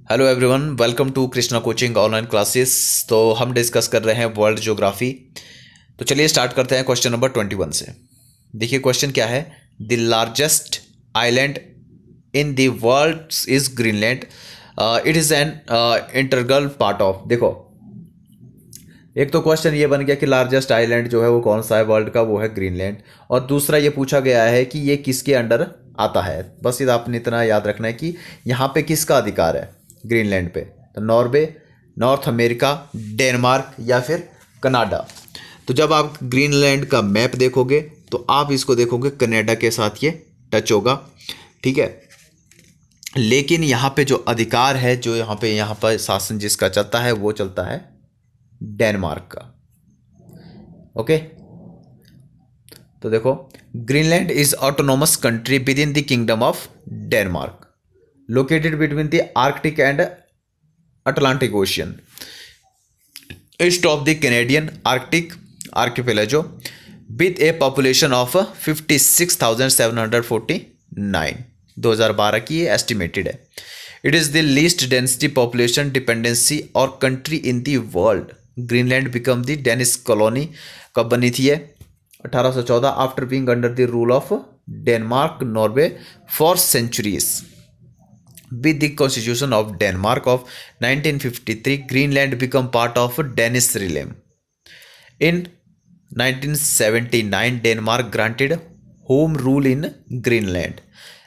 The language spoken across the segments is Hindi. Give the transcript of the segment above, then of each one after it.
Hello everyone, welcome to Krishna coaching online classes. तो हम डिस्कस कर रहे हैं वर्ल्ड ज्योग्राफी। तो चलिए स्टार्ट करते हैं क्वेश्चन नंबर 21 से। देखिए क्वेश्चन क्या है। The largest island in the world is Greenland. It is an integral part of. देखो, एक तो क्वेश्चन ये बन गया कि लार्जेस्ट आइलैंड जो है वो कौन सा है वर्ल्ड का, वो है ग्रीनलैंड। और दूसरा ये पूछा गया है कि ये किसके अंडर आता है। बस ये आपने इतना याद रखना है कि यहाँ पे किसका अधिकार है ग्रीनलैंड पे। तो नॉर्वे, नॉर्थ अमेरिका, डेनमार्क या फिर कनाडा। तो जब आप ग्रीनलैंड का मैप देखोगे तो आप इसको देखोगे कनाडा के साथ ये टच होगा, ठीक है। लेकिन यहाँ पे जो अधिकार है, जो यहाँ पर शासन जिसका चलता है वो चलता है डेनमार्क का। ओके, तो देखो, Greenland is autonomous country within the Kingdom of Denmark, located between the Arctic and Atlantic Ocean, east of the Canadian Arctic Archipelago, with a population of 56,749। 2012 की ये एस्टिमेटेड है। It is the least density population dependency और country in the world. Greenland become the Danish colony कब बनी थी ये? 1814, after being under the rule of Denmark Norway for centuries. With the Constitution of Denmark of 1953, Greenland became part of Danish realm. In 1979, Denmark granted home rule in Greenland.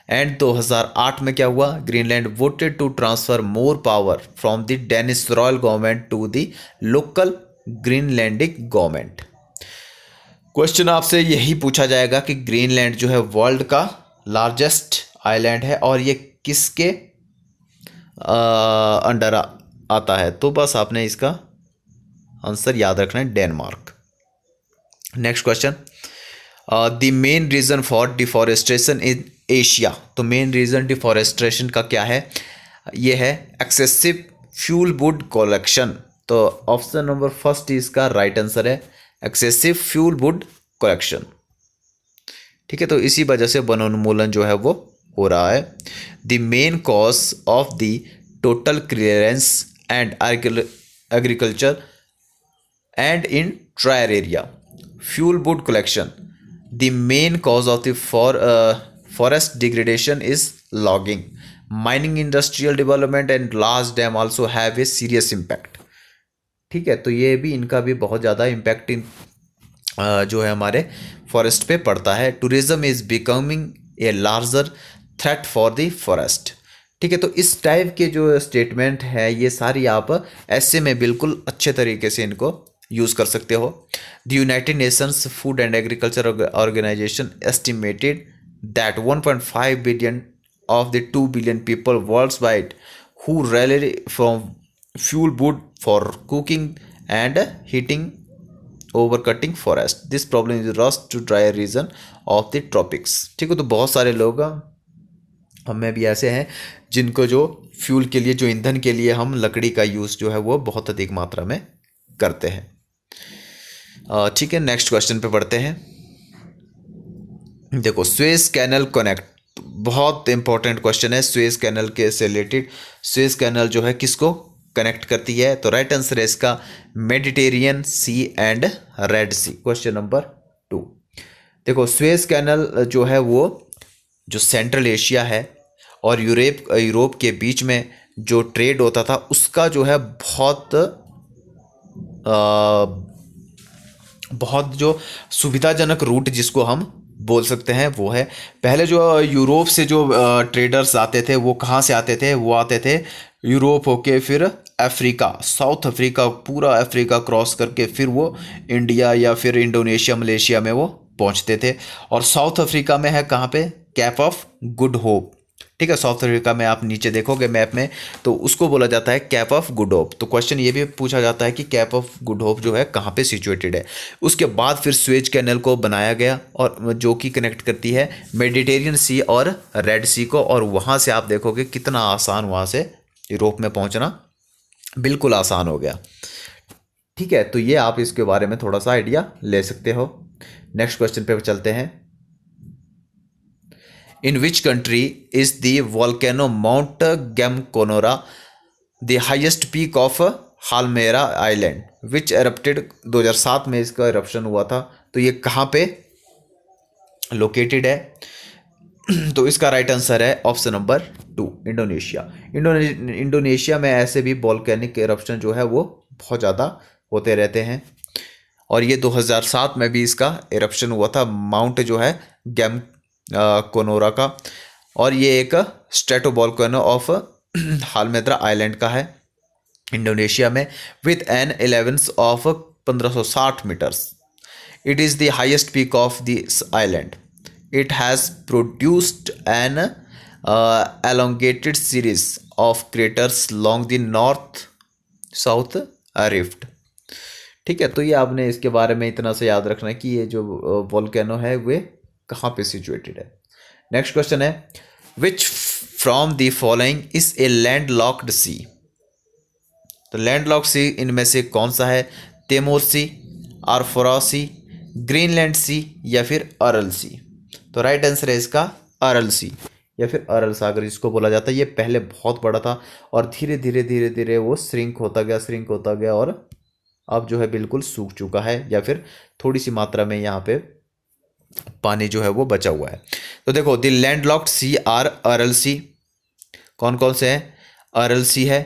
And 2008 में क्या हुआ? Greenland voted to transfer more power from the Danish royal government to the local Greenlandic government. Question आपसे यही पूछा जाएगा कि ग्रीनलैंड जो है वर्ल्ड का लार्जेस्ट आइलैंड है और ये किसके अंडर आता है। तो बस आपने इसका आंसर याद रखना है, Denmark. Next question, the main reason for deforestation in Asia. तो मेन रीजन डिफॉरेस्टेशन का क्या है? ये है एक्सेसिव फ्यूल वुड कलेक्शन। तो ऑप्शन नंबर फर्स्ट इसका राइट आंसर है, एक्सेसिव फ्यूल वुड कलेक्शन। ठीक है, तो इसी वजह से वनोन्मूलन जो है वो हो रहा है। The main cause of the total clearance and agriculture and in dryer area fuel wood collection. The main cause of the forest degradation is logging, mining, industrial development and large dam also have a serious impact. ठीक है, तो ये भी इनका भी बहुत ज़्यादा इम्पैक्ट जो है हमारे फॉरेस्ट पे पड़ता है। Tourism is becoming a larger threat for the forest. ठीक है, तो इस टाइप के जो स्टेटमेंट है ये सारी आप ऐसे में बिल्कुल अच्छे तरीके से इनको यूज़ कर सकते हो। The United Nations Food and Agriculture Organization estimated that 1.5 billion of the 2 billion people world wide who rely from fuel wood for cooking and heating over cutting forest. This problem is rust to dry region of the tropics. ठीक है, तो बहुत सारे लोग हमें भी ऐसे हैं जिनको जो फ्यूल के लिए, जो ईंधन के लिए हम लकड़ी का यूज़ जो है वो बहुत अधिक मात्रा में करते हैं। ठीक है, नेक्स्ट क्वेश्चन पे पढ़ते हैं। देखो, स्वेज कैनल कनेक्ट, बहुत इंपॉर्टेंट क्वेश्चन है स्वेज कैनल के से रिलेटेड। स्वेज कैनल जो है किसको कनेक्ट करती है? तो राइट आंसर है इसका Mediterranean sea and red sea. Question number 2। देखो, स्वेज कैनल जो है वो जो सेंट्रल एशिया है और यूरोप के बीच में जो ट्रेड होता था उसका जो है बहुत जो सुविधाजनक रूट जिसको हम बोल सकते हैं वो है। पहले जो यूरोप से जो ट्रेडर्स आते थे वो कहाँ से आते थे? वो आते थे यूरोप होके फिर अफ्रीका, साउथ अफ्रीका, पूरा अफ्रीका क्रॉस करके फिर वो इंडिया या फिर इंडोनेशिया, मलेशिया में वो पहुंचते थे। और साउथ अफ्रीका में है कहाँ पे? Cap of good hope. ठीक है, साउथ अफ्रीका में आप नीचे देखोगे मैप में तो उसको बोला जाता है कैप ऑफ गुड होप। तो क्वेश्चन ये भी पूछा जाता है कि कैप ऑफ गुड होप जो है कहाँ पे सिचुएटेड है। उसके बाद फिर स्वेज कैनल को बनाया गया और जो कि कनेक्ट करती है मेडिटेरियन सी और रेड सी को। और वहाँ से आप देखोगे कितना आसान, वहाँ से यूरोप में पहुँचना बिल्कुल आसान हो गया। ठीक है, तो ये आप इसके बारे में थोड़ा सा आइडिया ले सकते हो। नेक्स्ट क्वेश्चन पे चलते हैं। In which country is the volcano Mount Gamconora the highest peak of Halmahera island which erupted 2007 में इसका एरप्शन हुआ था। तो ये कहाँ पे लोकेटेड है? तो इसका राइट आंसर है ऑप्शन नंबर 2, इंडोनेशिया। इंडोनेशिया में ऐसे भी वोल्केनिक एरप्शन जो है वो बहुत ज़्यादा होते रहते हैं। और ये 2007 में भी इसका एरप्शन हुआ था, माउंट जो है गैम कोनोरा का। और ये एक स्ट्रेटोवोल्केनो ऑफ हालमेद्रा आइलैंड का है इंडोनेशिया में, विथ एन एलेवेंस of 1560 metres. It is the highest peak of this island. It has produced an elongated series of craters along the north-south rift। ठीक है, तो ये आपने इसके बारे में इतना से याद रखना है कि ये जो वोल्केनो है वे कहाँ पे सिचुएटेड है। नेक्स्ट क्वेश्चन है, which from the following is a landlocked sea? तो लैंड लॉक्ड सी इनमें से कौन सा है? तिमोर सी, आरफोरा सी, ग्रीनलैंड सी या फिर अरल सी? तो राइट आंसर है इसका अरल सी या फिर अरल सागर जिसको बोला जाता है। ये पहले बहुत बड़ा था और धीरे धीरे वो श्रिंक होता गया और अब जो है बिल्कुल सूख चुका है, या फिर थोड़ी सी मात्रा में यहाँ पे पानी जो है वो बचा हुआ है। तो देखो, द लैंडलॉक्ड सी आर अरल सी। कौन कौन से हैं? अरल सी है,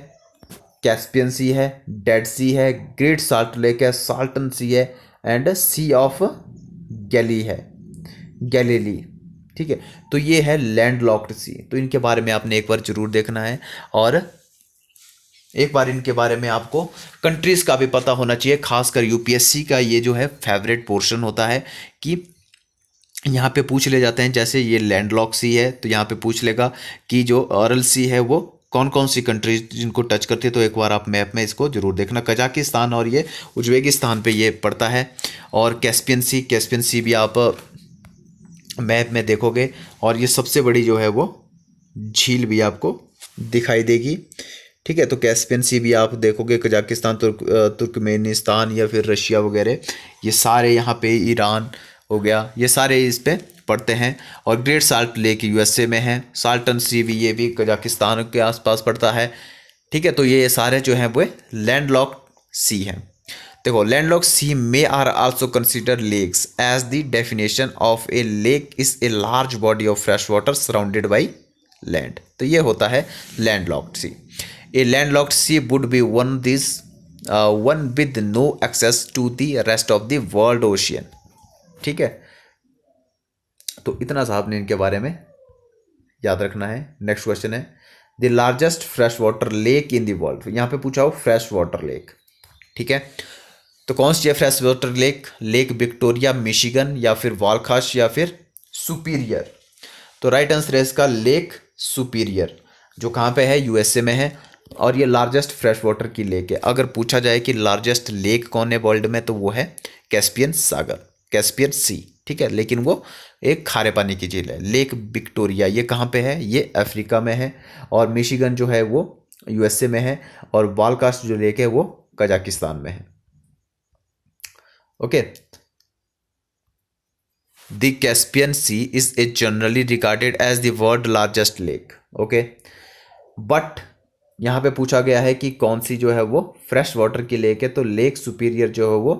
कैस्पियन सी है, डेड सी है, ग्रेट साल्ट लेक है, साल्टन सी है एंड सी ऑफ गैलीली। ठीक है, तो ये है लैंडलॉक्ड सी। तो इनके बारे में आपने एक बार जरूर देखना है और एक बार इनके बारे में आपको कंट्रीज का भी पता होना चाहिए। खासकर यूपीएससी का ये जो है फेवरेट पोर्शन होता है कि यहाँ पे पूछ ले जाते हैं, जैसे ये लैंडलॉक्ड सी है तो यहाँ पे पूछ लेगा कि जो अरल सी है वो कौन कौन सी कंट्रीज जिनको टच करती है। तो एक बार आप मैप में इसको जरूर देखना, कजाकिस्तान और ये उज्बेकिस्तान पे ये पड़ता है। और कैस्पियन सी भी आप मैप में देखोगे और ये सबसे बड़ी जो है वो झील भी आपको दिखाई देगी। ठीक है, तो कैस्पियन सी भी आप देखोगे, कजाकिस्तान, तुर्कमेनिस्तान या फिर रशिया वगैरह, ये सारे यहाँ पे, ईरान हो गया, ये सारे इस पे पड़ते हैं। और ग्रेट साल्ट लेक यूएसए में है, साल्टन सी भी ये भी कजाकिस्तान के आसपास पड़ता है। ठीक है, तो ये सारे जो हैं वो लैंडलॉक्ड सी हैं। देखो, लैंडलॉक्ड सी में are also consider lakes as the definition of a lake is a large body of fresh water surrounded by land. तो ये होता है landlocked sea. A landlocked sea would be one with no access to the rest of the world ocean. ठीक है, तो इतना सा आपने इनके बारे में याद रखना है। नेक्स्ट क्वेश्चन है, the largest fresh water lake in the world. यहाँ पे पूछा हो फ्रेश वाटर लेक। ठीक है, तो कौन सी है fresh water lake? Lake Victoria, Michigan या फिर वालखाश या फिर सुपीरियर? तो राइट आंसर है इसका लेक सुपीरियर, जो कहाँ पे है? यूएसए में है। और ये लार्जेस्ट फ्रेश वाटर की लेक है। अगर पूछा जाए कि लार्जेस्ट लेक कौन है वर्ल्ड में, तो वो है कैस्पियन सागर, कैस्पियन सी। ठीक है, लेकिन वो एक खारे पानी की झील है। लेक विक्टोरिया ये कहाँ पे है? ये अफ्रीका में है। और मिशिगन जो है वो यूएसए में है। और वालखाश जो लेक है वो कजाकिस्तान में है। Okay, the Caspian sea is a generally regarded as the world largest lake. Okay, but यहाँ पे पूछा गया है कि कौन सी जो है वो फ्रेश वाटर की लेक है। तो लेक सुपीरियर जो है वो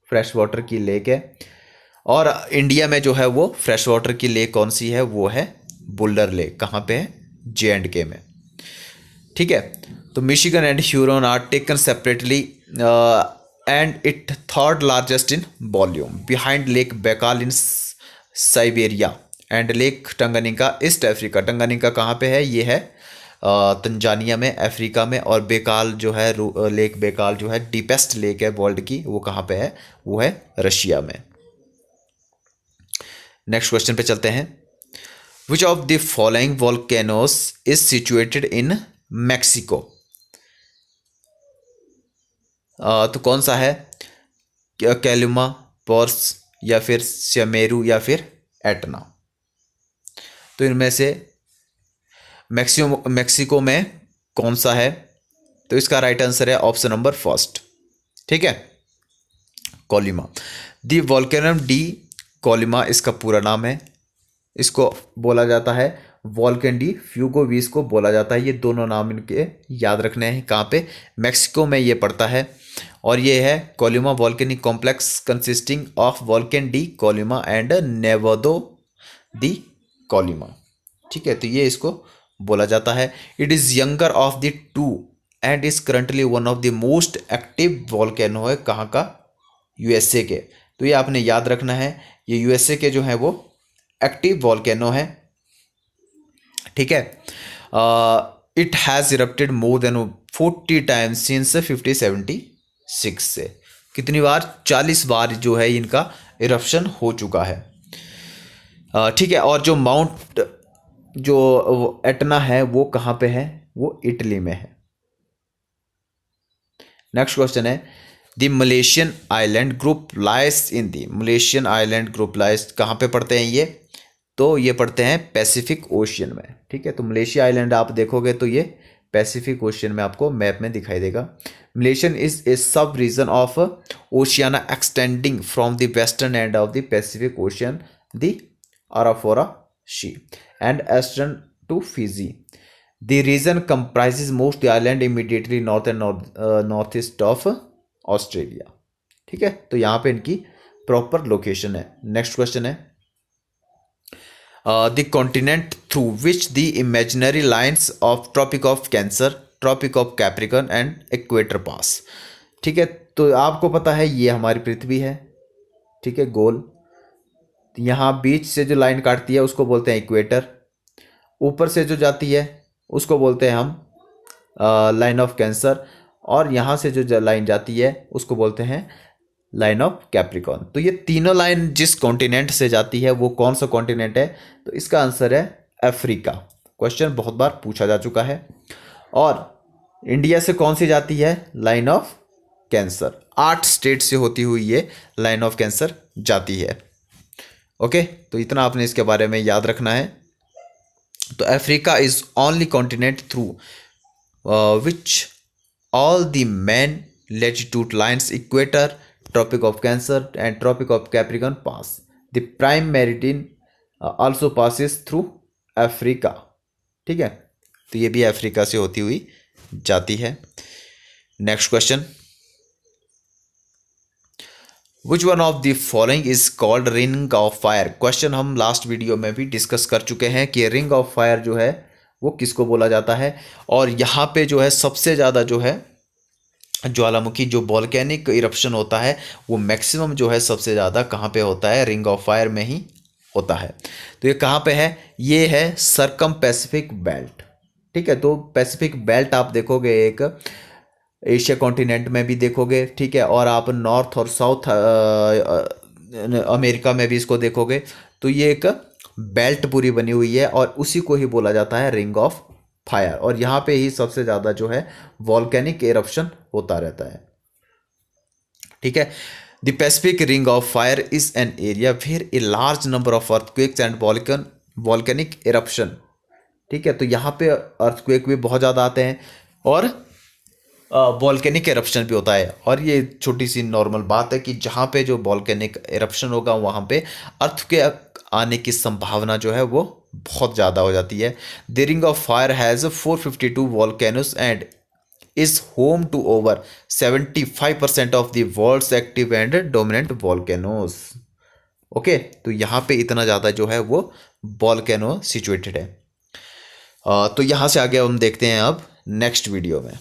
फ्रेश वाटर की लेक है। और इंडिया में जो है वो फ्रेश वाटर की लेक कौन सी है? वो है बुल्डर लेक। कहाँ पे है? J&K में। ठीक है, तो Michigan and Huron are taken separately and it third largest in volume behind lake Baikal in Siberia and lake Tanganyika east Africa. Tanganyika कहाँ पे है? ये है तंजानिया में, अफ्रीका में। और बेकाल जो है, लेक बेकाल जो है डीपेस्ट लेक है वर्ल्ड की, वो कहाँ पे है? वो है रशिया में। नेक्स्ट क्वेश्चन पे चलते हैं, which of the following volcanoes is situated in Mexico? तो कौन सा है? कैलुमा, पोर्स या फिर स्यमेरू या फिर एटना? तो इनमें से मैक्सिको में कौन सा है? तो इसका राइट आंसर है ऑप्शन नंबर फर्स्ट। ठीक है, कोलिमा। दी वोल्केनम डी कोलिमा इसका पूरा नाम है। इसको बोला जाता है वॉल्केन डी फ्यूगो भी इसको बोला जाता है। ये दोनों नाम इनके याद रखने हैं। कहाँ पे? मैक्सिको में ये पड़ता है। और ये है Colima volcanic complex consisting of Volcan de Colima and Nevado de Colima. ठीक है, तो ये इसको बोला जाता है। It is younger of the two and is currently one of the most active volcano है। कहाँ का? यूएसए के। तो ये आपने याद रखना है, ये यूएसए के जो है वो एक्टिव वॉल्केनो है। ठीक है। It has erupted more than 40 times since 1576 से। कितनी बार? 40 बार जो है इनका इरप्शन हो चुका है। ठीक है। और जो माउंट जो एटना है वो कहाँ पे है? वो इटली में है। नेक्स्ट क्वेश्चन है the Malaysian island group lies in the. Malaysian island group lies कहाँ पे पड़ते हैं ये? तो ये पड़ते हैं पैसिफिक ओशियन में। ठीक है, तो मलेशिया आइलैंड आप देखोगे तो ये पैसिफिक ओशियन में आपको मैप में दिखाई देगा। Malaysian is a subregion of Oceania extending from the western end of the Pacific Ocean the Arafura Sea and eastern to Fiji. The region comprises most the island immediately north and northeast of Australia. ठीक है, तो यहाँ पे इनकी प्रॉपर लोकेशन है। नेक्स्ट क्वेश्चन है the continent through which the imaginary lines of Tropic of Cancer, Tropic of Capricorn and equator pass. ठीक है, तो आपको पता है ये हमारी पृथ्वी है। ठीक है, गोल। यहाँ बीच से जो लाइन काटती है उसको बोलते हैं इक्वेटर। ऊपर से जो जाती है उसको बोलते हैं हम लाइन ऑफ कैंसर। और यहाँ से जो लाइन जाती है उसको बोलते हैं लाइन ऑफ कैप्रिकॉर्न। तो ये तीनों लाइन जिस कॉन्टिनेंट से जाती है वो कौन सा कॉन्टिनेंट है? तो इसका आंसर है अफ्रीका। क्वेश्चन बहुत बार पूछा जा चुका है। और इंडिया से कौन सी जाती है? Line of cancer. 8 स्टेट से होती हुई ये लाइन ऑफ कैंसर जाती है। ओके, तो इतना आपने इसके बारे में याद रखना है। तो Africa is only continent through which all the main latitude lines equator, Tropic of Cancer and Tropic of Capricorn pass. The prime meridian also passes through Africa. ठीक है, तो ये भी अफ्रीका से होती हुई जाती है। Next question which one of the following is called ring of fire. Question हम लास्ट वीडियो में भी डिस्कस कर चुके हैं कि रिंग ऑफ फायर जो है वो किसको बोला जाता है। और यहाँ पे जो है सबसे ज़्यादा जो है ज्वालामुखी जो वॉल्केनिक इरप्शन होता है वो मैक्सिमम जो है सबसे ज़्यादा कहाँ पे होता है? रिंग ऑफ फायर में ही होता है। तो ये कहाँ पे है? ये है सर्कम पैसिफिक बेल्ट। ठीक है, तो पैसिफिक बेल्ट आप देखोगे एक एशिया कॉन्टिनेंट में भी देखोगे। ठीक है, और आप नॉर्थ और साउथ अमेरिका में भी इसको देखोगे। तो ये एक बेल्ट पूरी बनी हुई है और उसी को ही बोला जाता है रिंग ऑफ फायर। और यहाँ पे ही सबसे ज़्यादा जो है वॉल्केनिक एरप्शन होता रहता है। ठीक है, the Pacific Ring of Fire is an area where a large number of earthquakes and volcanic eruption. ठीक है, तो यहाँ पे अर्थक्वेक भी बहुत ज़्यादा आते हैं और वॉल्केनिक एरप्शन भी होता है। और ये छोटी सी नॉर्मल बात है कि जहाँ पे जो वॉल्केनिक एरप्शन होगा वहाँ पे अर्थ के आने की संभावना जो है वो बहुत ज़्यादा हो जाती है। The Ring of Fire has 452 volcanoes and is home to over 75% of the world's active and dominant volcanoes. Okay, तो यहाँ पे इतना ज़्यादा जो है वो वॉल्केनो सिचुएटेड है। तो यहाँ से आगे हम देखते हैं अब नेक्स्ट वीडियो में।